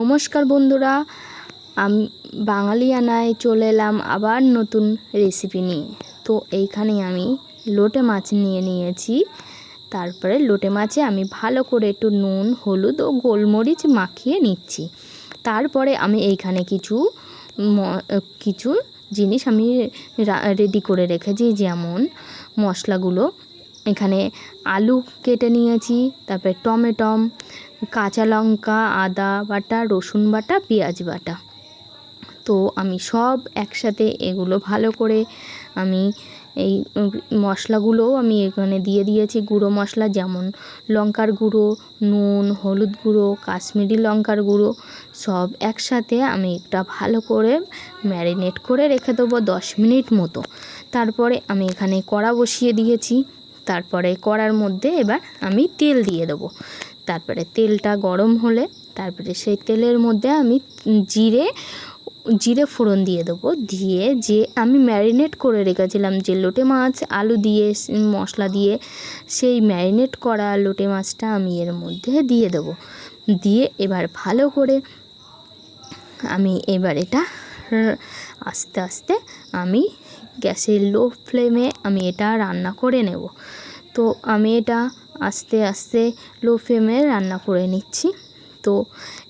নমস্কার বন্ধুরা, আমি বাঙালিয়ানায় চলে এলাম আবার নতুন রেসিপি নিয়ে। তো এইখানে আমি লোটে মাছ নিয়েছি। তারপরে লোটে মাছে আমি ভালো করে একটু নুন, হলুদ ও গোলমরিচ মাখিয়ে নিচ্ছি। তারপরে আমি এইখানে কিছু জিনিস আমি রেডি করে রেখেছি, যেমন মশলাগুলো। এখানে আলু কেটে নিয়েছি, তারপরে টমেটো, কাঁচা লঙ্কা, আদা বাটা, রসুন বাটা, পেঁয়াজ বাটা। তো আমি সব একসাথে এগুলো ভালো করে আমি এই মশলাগুলোও আমি এখানে দিয়ে দিয়েছি। গুঁড়ো মশলা যেমন লঙ্কার গুঁড়ো, নুন, হলুদ গুঁড়ো, কাশ্মীরি লঙ্কার গুঁড়ো সব একসাথে আমি একটা ভালো করে ম্যারিনেট করে রেখে দেবো 10 মিনিট মতো। তারপরে আমি এখানে কড়া বসিয়ে দিয়েছি। তারপরে কড়ার মধ্যে এবার আমি তেল দিয়ে দেবো। তারপরে তেলটা গরম হলে তারপরে সেই তেলের মধ্যে আমি জিরে ফোড়ন দিয়ে দেবো। দিয়ে যে আমি ম্যারিনেট করে রেখেছিলাম যে লোটে মাছ আলু দিয়ে মশলা দিয়ে, সেই ম্যারিনেট করা লোটে মাছটা আমি এর মধ্যে দিয়ে দেবো। দিয়ে এবার ভালো করে আমি এবার এটা আস্তে আস্তে আমি গ্যাসের লো ফ্লেমে আমি এটা রান্না করে নেব। তো আমি এটা আস্তে আস্তে লো ফ্লেমে রান্না করে নিচ্ছি। তো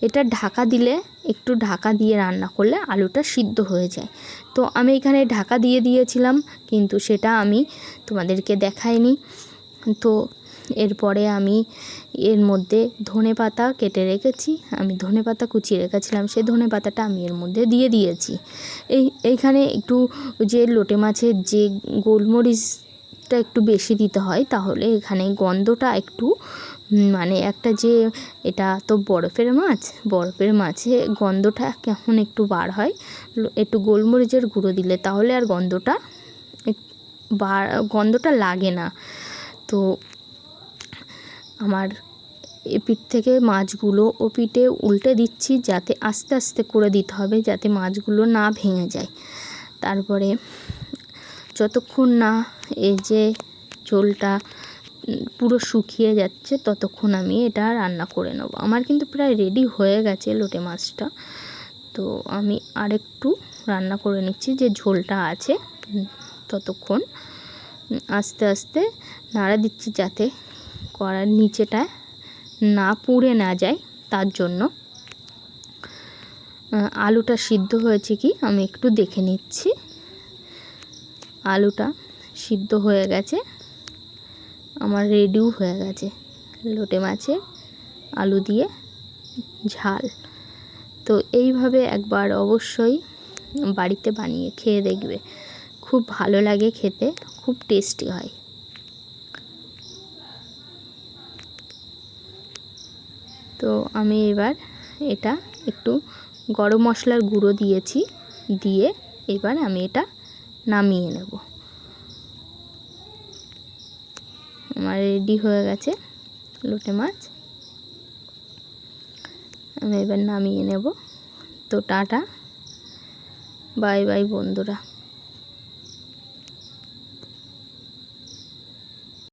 এটা ঢাকা দিলে, একটু ঢাকা দিয়ে রান্না করলে আলুটা সিদ্ধ হয়ে যায়। তো আমি এখানে ঢাকা দিয়ে দিয়েছিলাম, কিন্তু সেটা আমি তোমাদেরকে দেখাইনি। তো এরপরে আমি এর মধ্যে ধনে পাতা কেটে রেখেছি, আমি ধনে পাতা কুচিয়ে রেখেছিলাম, সেই ধনে পাতাটা আমি এর মধ্যে দিয়ে দিয়েছি। এইখানে একটু যে লোটে মাছের যে গোলমরিচটা একটু বেশি দিতে হয়, তাহলে এখানে গন্ধটা একটু মানে একটা যে এটা তো বরফের মাছে গন্ধটা কেমন একটু বার হয়। একটু গোলমরিচের গুঁড়ো দিলে তাহলে আর গন্ধটা লাগে না। তো আমার এপিঠ থেকে মাছগুলো ও পিঠে উল্টে দিচ্ছি, যাতে আস্তে আস্তে করে দিতে হবে, যাতে মাছগুলো না ভেঙে যায়। তারপরে যতক্ষণ না এই যে ঝোলটা পুরো শুকিয়ে যাচ্ছে ততক্ষণ আমি এটা রান্না করে নেব। আমার কিন্তু প্রায় রেডি হয়ে গেছে লোটে মাছটা। তো আমি আরেকটু রান্না করে নিচ্ছি, যে ঝোলটা আছে ততক্ষণ আস্তে আস্তে নাড়া দিচ্ছি, যাতে কড়ার নিচেটা না পুড়ে না যায়। তার জন্য আলুটা সিদ্ধ হয়েছে কি আমি একটু দেখে নিচ্ছি। আলুটা সিদ্ধ হয়ে গেছে, আমার রেডিও হয়ে গেছে লোটে মাছে আলু দিয়ে ঝাল। তো এইভাবে একবার অবশ্যই বাড়িতে বানিয়ে খেয়ে দেখবে, খুব ভালো লাগে খেতে, খুব টেস্টি হয়। তো আমি এবার এটা একটু গরম মশলার গুঁড়ো দিয়েছি, দিয়ে এবার আমি এটা নামিয়ে নেব। আমার রেডি হয়ে গেছে লোটে মাছ, আমি এবার নামিয়ে নেব। তো টাটা, বাই বাই বন্ধুরা।